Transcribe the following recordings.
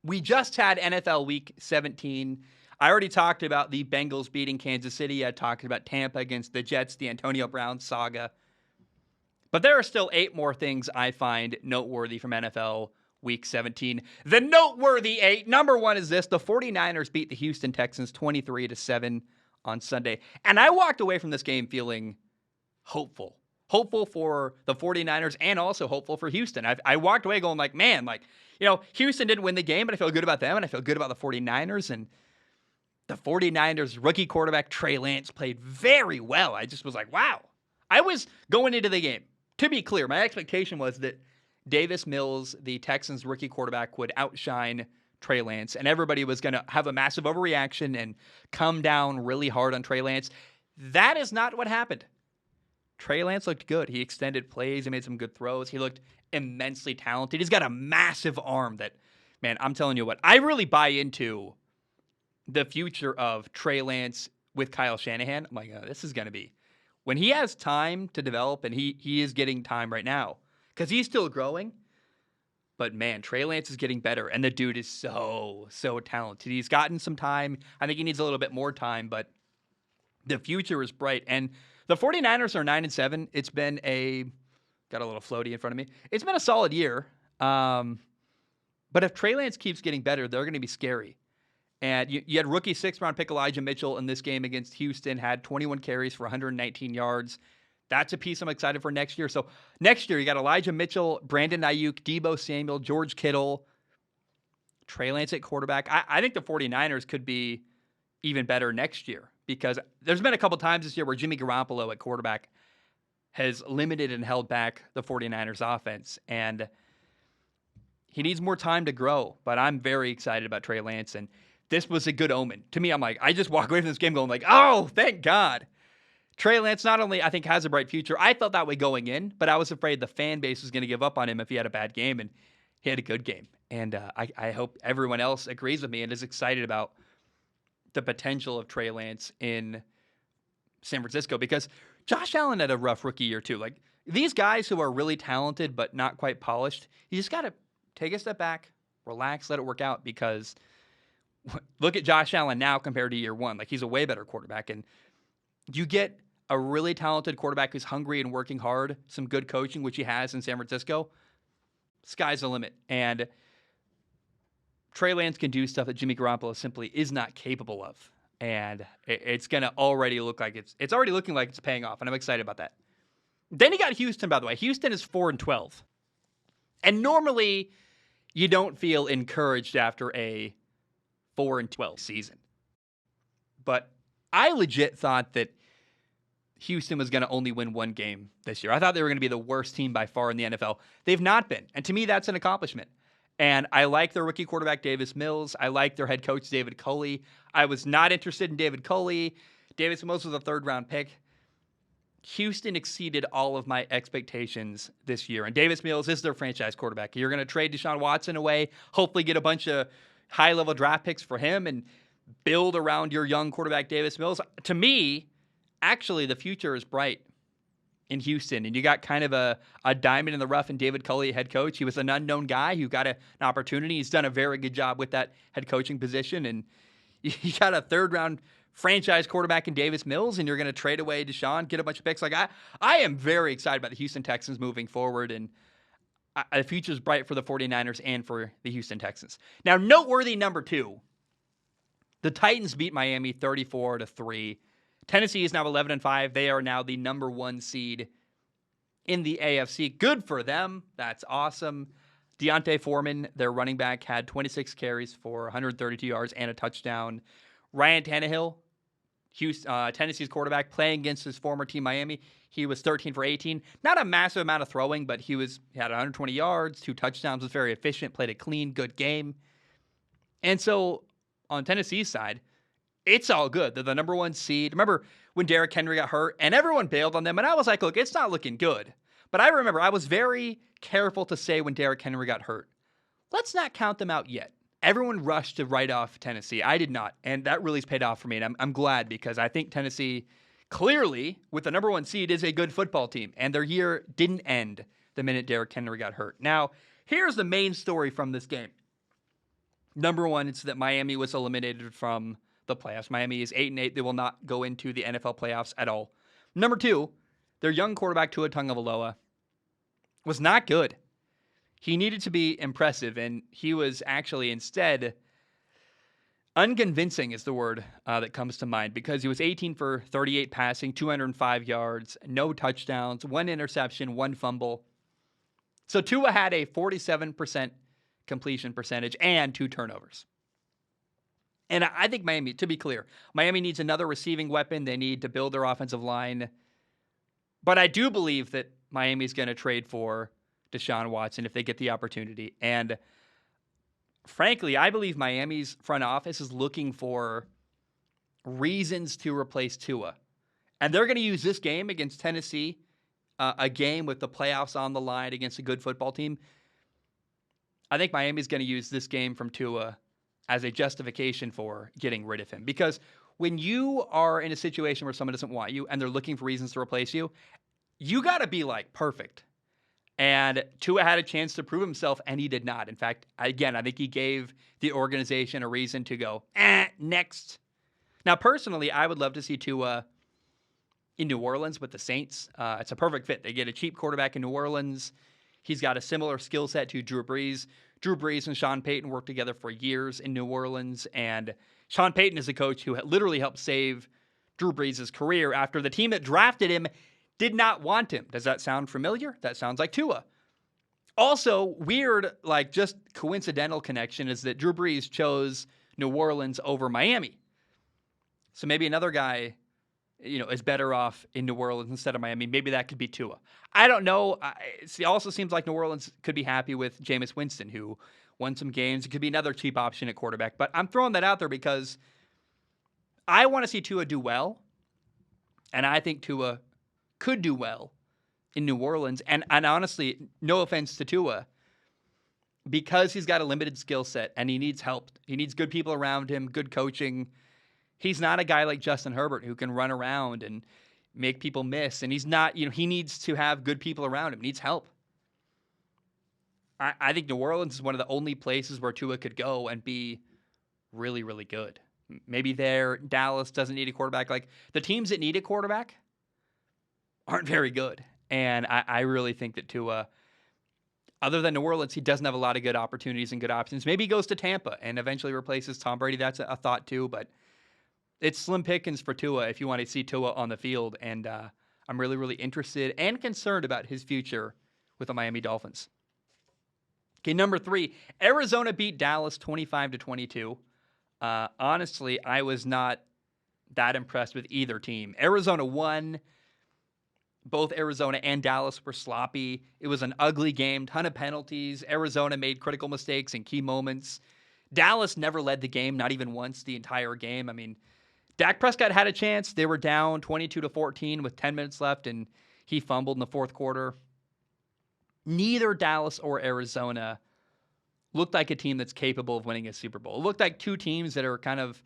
We just had NFL Week 17. I already talked about the Bengals beating Kansas City. I talked about Tampa against the Jets, the Antonio Brown saga. But there are still 8 more things I find noteworthy from NFL Week 17. The noteworthy 8. Number 1 is this. The 49ers beat the Houston Texans 23-7 on Sunday. And I walked away from this game feeling hopeful. Hopeful for the 49ers and also hopeful for Houston. I walked away going like, man, Houston didn't win the game, but I feel good about them, and I feel good about the 49ers. And the 49ers rookie quarterback Trey Lance played very well. I just was like, wow. I was going into the game. To be clear, my expectation was that Davis Mills, the Texans rookie quarterback, would outshine Trey Lance, and everybody was going to have a massive overreaction and come down really hard on Trey Lance. That is not what happened. Trey Lance looked good. He extended plays. He made some good throws. He looked immensely talented. He's got a massive arm that, man, I'm telling you what, I really buy into the future of Trey Lance with Kyle Shanahan. I'm like, oh, this is going to be, when he has time to develop, and he is getting time right now because he's still growing. But, man, Trey Lance is getting better, and the dude is so talented. He's gotten some time. I think he needs a little bit more time, but the future is bright. And the 49ers are 9-7. It's been got a little floaty in front of me. It's been a solid year. But if Trey Lance keeps getting better, they're going to be scary. And you had rookie 6th-round pick Elijah Mitchell in this game against Houston, had 21 carries for 119 yards. That's a piece I'm excited for next year. So next year, you got Elijah Mitchell, Brandon Ayuk, Deebo Samuel, George Kittle, Trey Lance at quarterback. I think the 49ers could be even better next year because there's been a couple times this year where Jimmy Garoppolo at quarterback has limited and held back the 49ers offense. And he needs more time to grow. But I'm very excited about Trey Lance. And this was a good omen. To me, I'm like, I just walk away from this game going like, oh, thank God. Trey Lance not only, I think, has a bright future. I felt that way going in, but I was afraid the fan base was going to give up on him if he had a bad game, and he had a good game. And I hope everyone else agrees with me and is excited about the potential of Trey Lance in San Francisco because Josh Allen had a rough rookie year too. Like, these guys who are really talented but not quite polished, you just got to take a step back, relax, let it work out because look at Josh Allen now compared to year one. Like, he's a way better quarterback, and you get a really talented quarterback who's hungry and working hard, some good coaching, which he has in San Francisco, sky's the limit. And Trey Lance can do stuff that Jimmy Garoppolo simply is not capable of. And it's going to already look like it's already looking like it's paying off, and I'm excited about that. Then you got Houston, by the way. Houston is 4-12. And normally you don't feel encouraged after a 4-12 season. But I legit thought that Houston was going to only win one game this year. I thought they were going to be the worst team by far in the NFL. They've not been. And to me, that's an accomplishment. And I like their rookie quarterback, Davis Mills. I like their head coach, David Culley. I was not interested in David Culley. Davis Mills was a 3rd-round pick. Houston exceeded all of my expectations this year. And Davis Mills is their franchise quarterback. You're going to trade Deshaun Watson away, hopefully get a bunch of high-level draft picks for him, and build around your young quarterback, Davis Mills. To me, actually, the future is bright in Houston, and you got kind of a diamond in the rough in David Culley, head coach. He was an unknown guy who got an opportunity. He's done a very good job with that head coaching position, and you got a 3rd-round franchise quarterback in Davis Mills, and you're going to trade away Deshaun, get a bunch of picks. Like, I am very excited about the Houston Texans moving forward, and the future is bright for the 49ers and for the Houston Texans. Now, noteworthy number 2, the Titans beat Miami 34-3. Tennessee is now 11-5. They are now the number 1 seed in the AFC. Good for them. That's awesome. Deontay Foreman, their running back, had 26 carries for 132 yards and a touchdown. Ryan Tannehill, Tennessee's quarterback, playing against his former team, Miami, he was 13 for 18. Not a massive amount of throwing, but he had 120 yards, 2 touchdowns, was very efficient, played a clean, good game. And so on Tennessee's side, it's all good. They're the number 1 seed. Remember when Derrick Henry got hurt and everyone bailed on them? And I was like, look, it's not looking good. But I remember I was very careful to say when Derrick Henry got hurt, let's not count them out yet. Everyone rushed to write off Tennessee. I did not. And that really's paid off for me. And I'm glad because I think Tennessee clearly, with the number 1 seed, is a good football team. And their year didn't end the minute Derrick Henry got hurt. Now, here's the main story from this game. Number one, it's that Miami was eliminated from the playoffs. Miami is 8-8. They will not go into the NFL playoffs at all. Number two, their young quarterback Tua Tagovailoa was not good. He needed to be impressive, and he was actually instead unconvincing is the word that comes to mind, because he was 18 for 38 passing, 205 yards, no touchdowns, one interception, one fumble. So Tua had a 47% completion percentage and 2 turnovers. And I think Miami, to be clear, Miami needs another receiving weapon. They need to build their offensive line. But I do believe that Miami's going to trade for Deshaun Watson if they get the opportunity. And frankly, I believe Miami's front office is looking for reasons to replace Tua. And they're going to use this game against Tennessee, a game with the playoffs on the line against a good football team. I think Miami's going to use this game from Tua as a justification for getting rid of him. Because when you are in a situation where someone doesn't want you and they're looking for reasons to replace you, you got to be like perfect. And Tua had a chance to prove himself, and he did not. In fact, again, I think he gave the organization a reason to go, next. Now, personally, I would love to see Tua in New Orleans with the Saints. It's a perfect fit. They get a cheap quarterback in New Orleans. He's got a similar skill set to Drew Brees. Drew Brees and Sean Payton worked together for years in New Orleans, and Sean Payton is a coach who literally helped save Drew Brees' career after the team that drafted him did not want him. Does that sound familiar? That sounds like Tua. Also, weird, like just coincidental connection is that Drew Brees chose New Orleans over Miami. So maybe another guy, is better off in New Orleans instead of Miami. Maybe that could be Tua. I don't know. It also seems like New Orleans could be happy with Jameis Winston, who won some games. It could be another cheap option at quarterback. But I'm throwing that out there because I want to see Tua do well, and I think Tua could do well in New Orleans. And honestly, no offense to Tua, because he's got a limited skill set and he needs help. He needs good people around him, good coaching. He's not a guy like Justin Herbert who can run around and make people miss. And he's not, he needs to have good people around him. He needs help. I think New Orleans is one of the only places where Tua could go and be really, really good. Maybe there, Dallas doesn't need a quarterback. Like the teams that need a quarterback aren't very good. And I really think that Tua, other than New Orleans, he doesn't have a lot of good opportunities and good options. Maybe he goes to Tampa and eventually replaces Tom Brady. That's a thought too, but it's slim pickings for Tua if you want to see Tua on the field. And I'm really, really interested and concerned about his future with the Miami Dolphins. Okay, number 3, Arizona beat Dallas 25-22. Honestly, I was not that impressed with either team. Arizona won. Both Arizona and Dallas were sloppy. It was an ugly game, ton of penalties. Arizona made critical mistakes in key moments. Dallas never led the game, not even once the entire game. I mean, Dak Prescott had a chance. They were down 22-14 with 10 minutes left, and he fumbled in the fourth quarter. Neither Dallas or Arizona looked like a team that's capable of winning a Super Bowl. It looked like two teams that are kind of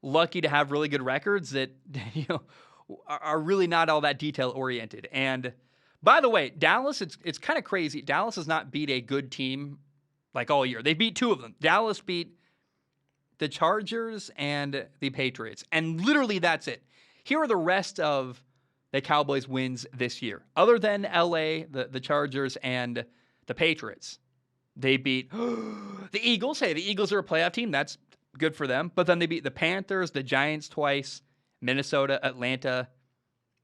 lucky to have really good records that, are really not all that detail-oriented. And by the way, Dallas, it's kind of crazy. Dallas has not beat a good team like all year. They beat 2 of them. Dallas beat the Chargers and the Patriots. And literally that's it. Here are the rest of the Cowboys' wins this year. Other than LA, the Chargers, and the Patriots. They beat the Eagles. Hey, the Eagles are a playoff team. That's good for them. But then they beat the Panthers, the Giants twice, Minnesota, Atlanta,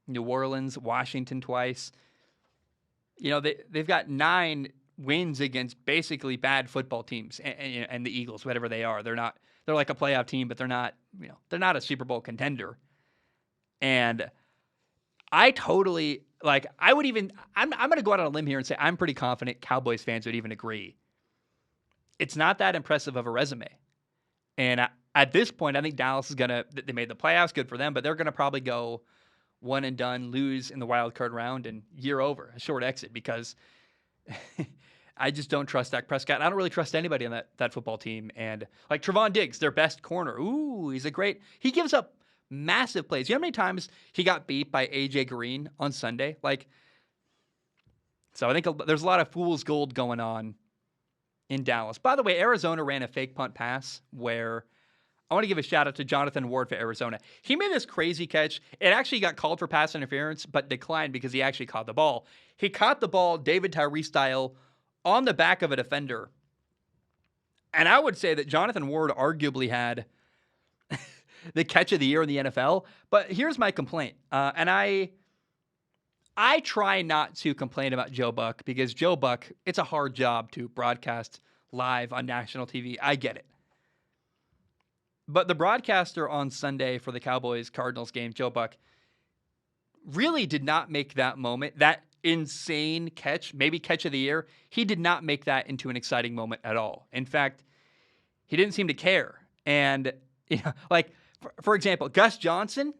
New Orleans, Washington twice. They've got 9 wins against basically bad football teams and the Eagles, whatever they are. They're like a playoff team, but they're not a Super Bowl contender. And I totally I'm going to go out on a limb here and say I'm pretty confident Cowboys fans would even agree. It's not that impressive of a resume. And at this point, I think Dallas is they made the playoffs, good for them, but they're going to probably go one and done, lose in the wild card round, and year over, a short exit, because I just don't trust Dak Prescott. I don't really trust anybody on that football team. And like Trevon Diggs, their best corner. Ooh, he gives up massive plays. You know how many times he got beat by AJ Green on Sunday? So I think there's a lot of fool's gold going on in Dallas. By the way, Arizona ran a fake punt pass where I want to give a shout out to Jonathan Ward for Arizona. He made this crazy catch. It actually got called for pass interference, but declined because he actually caught the ball. He caught the ball David Tyree style on the back of a defender. And I would say that Jonathan Ward arguably had the catch of the year in the NFL. But here's my complaint. And I try not to complain about Joe Buck because Joe Buck, it's a hard job to broadcast live on national TV. I get it. But the broadcaster on Sunday for the Cowboys-Cardinals game, Joe Buck, really did not make that moment, that insane catch, maybe catch of the year, he did not make that into an exciting moment at all. In fact, he didn't seem to care. And, like, for example, Gus Johnson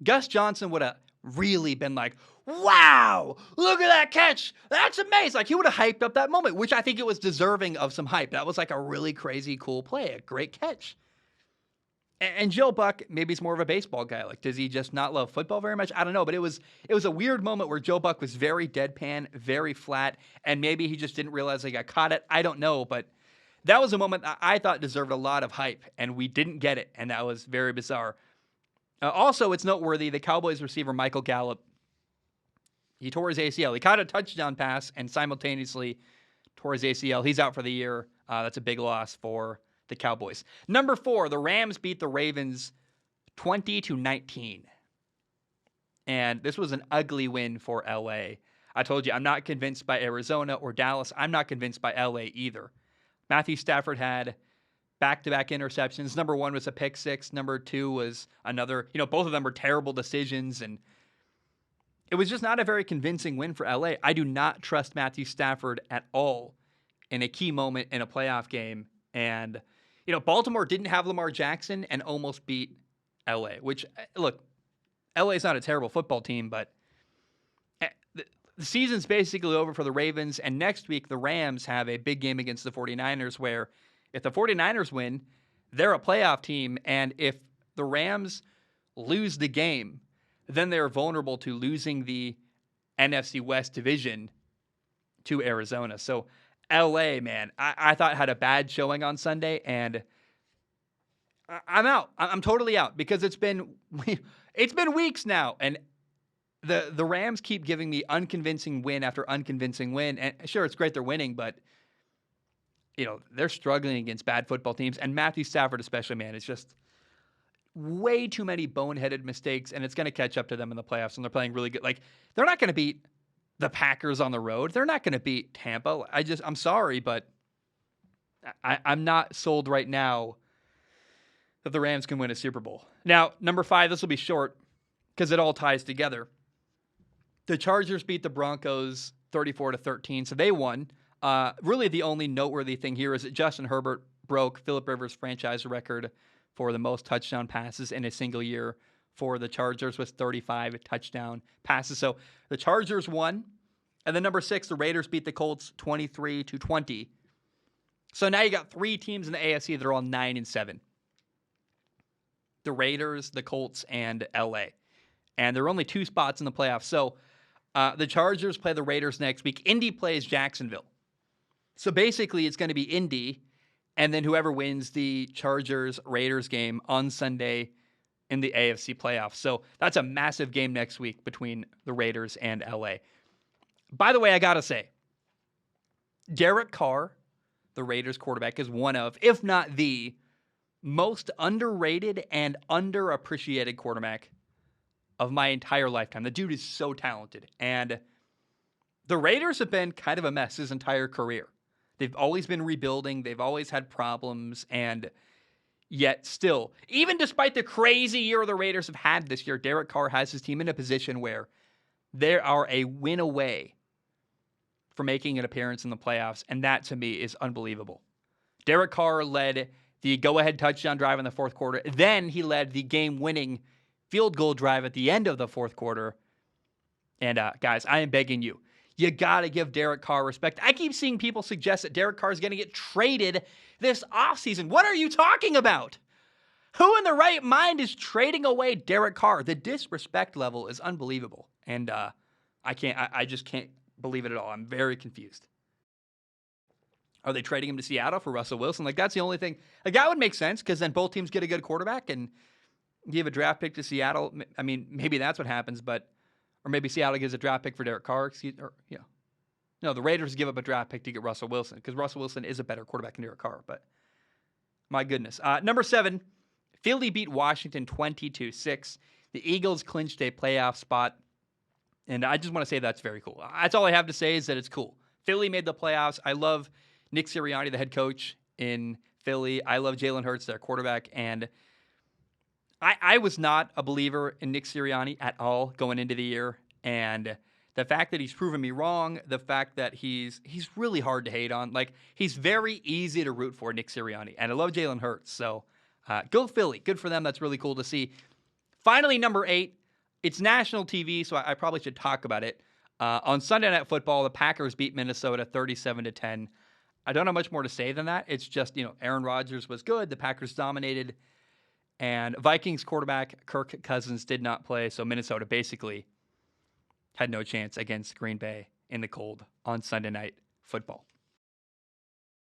would have really been like, wow, look at that catch. That's amazing. Like, he would have hyped up that moment, which I think it was deserving of some hype. That was like a really crazy, cool play, a great catch. And Joe Buck, maybe he's more of a baseball guy. Like, does he just not love football very much? I don't know. But it was a weird moment where Joe Buck was very deadpan, very flat, and maybe he just didn't realize he got caught it. I don't know. But that was a moment I thought deserved a lot of hype, and we didn't get it. And that was very bizarre. Also, it's noteworthy, the Cowboys receiver Michael Gallup, he tore his ACL. He caught a touchdown pass and simultaneously tore his ACL. He's out for the year. That's a big loss for the Cowboys. Number 4, the Rams beat the Ravens 20-19. And this was an ugly win for LA. I told you, I'm not convinced by Arizona or Dallas. I'm not convinced by LA either. Matthew Stafford had back-to-back interceptions. Number 1 was a pick six. Number 2 was another, both of them were terrible decisions. And it was just not a very convincing win for LA. I do not trust Matthew Stafford at all in a key moment in a playoff game. And, Baltimore didn't have Lamar Jackson and almost beat LA, which, look, LA is not a terrible football team, but the season's basically over for the Ravens. And next week, the Rams have a big game against the 49ers where if the 49ers win, they're a playoff team. And if the Rams lose the game, then they're vulnerable to losing the NFC West division to Arizona. So LA, man, I thought had a bad showing on Sunday, and I'm out. I'm totally out because it's been weeks now, and the Rams keep giving me unconvincing win after unconvincing win. And sure, it's great they're winning, but they're struggling against bad football teams, and Matthew Stafford especially, man, it's just way too many boneheaded mistakes, and it's going to catch up to them in the playoffs, and they're playing really good. Like, they're not going to beat the Packers on the road. They're not going to beat Tampa. I'm sorry, but I'm not sold right now that the Rams can win a Super Bowl. Now, number 5, this will be short because it all ties together. The Chargers beat the Broncos 34-13, so they won. Really, the only noteworthy thing here is that Justin Herbert broke Phillip Rivers' franchise record for the most touchdown passes in a single year for the Chargers with 35 touchdown passes. So the Chargers won. And then number 6, the Raiders beat the Colts 23-20. So now you got 3 teams in the AFC that are all 9-7. The Raiders, the Colts, and LA. And there are only 2 spots in the playoffs. So the Chargers play the Raiders next week. Indy plays Jacksonville. So basically it's going to be Indy, and then whoever wins the Chargers-Raiders game on Sunday in the AFC playoffs. So that's a massive game next week between the Raiders and LA. By the way, I got to say, Derek Carr, the Raiders quarterback, is one of, if not the most underrated and underappreciated quarterback of my entire lifetime. The dude is so talented. And the Raiders have been kind of a mess his entire career. They've always been rebuilding. They've always had problems. And yet still, even despite the crazy year the Raiders have had this year, Derek Carr has his team in a position where they are a win away from making an appearance in the playoffs. And that, to me, is unbelievable. Derek Carr led the go-ahead touchdown drive in the fourth quarter. Then he led the game-winning field goal drive at the end of the fourth quarter. And guys, I am begging you, you got to give Derek Carr respect. I keep seeing people suggest that Derek Carr is going to get traded this offseason. What are you talking about? Who in the right mind is trading away Derek Carr? The disrespect level is unbelievable. And I just can't believe it at all. I'm very confused. Are they trading him to Seattle for Russell Wilson? Like, that's the only thing. Like, that would make sense because then both teams get a good quarterback and give a draft pick to Seattle. I mean, maybe that's what happens, but or maybe Seattle gives a draft pick for Derek Carr. No, the Raiders give up a draft pick to get Russell Wilson because Russell Wilson is a better quarterback than Derek Carr. But my goodness. Number 7, Philly beat Washington 22-6. The Eagles clinched a playoff spot, and I just want to say that's very cool. That's all I have to say is that it's cool. Philly made the playoffs. I love Nick Sirianni, the head coach in Philly. I love Jalen Hurts, their quarterback, and I was not a believer in Nick Sirianni at all going into the year, and the fact that he's proven me wrong, the fact that he's really hard to hate on. Like, he's very easy to root for, Nick Sirianni, and I love Jalen Hurts, so go Philly. Good for them. That's really cool to see. Finally, number 8, it's national TV, so I probably should talk about it. On Sunday Night Football, the Packers beat Minnesota 37-10. I don't have much more to say than that. It's just, Aaron Rodgers was good. The Packers dominated. And Vikings quarterback Kirk Cousins did not play. So Minnesota basically had no chance against Green Bay in the cold on Sunday Night Football.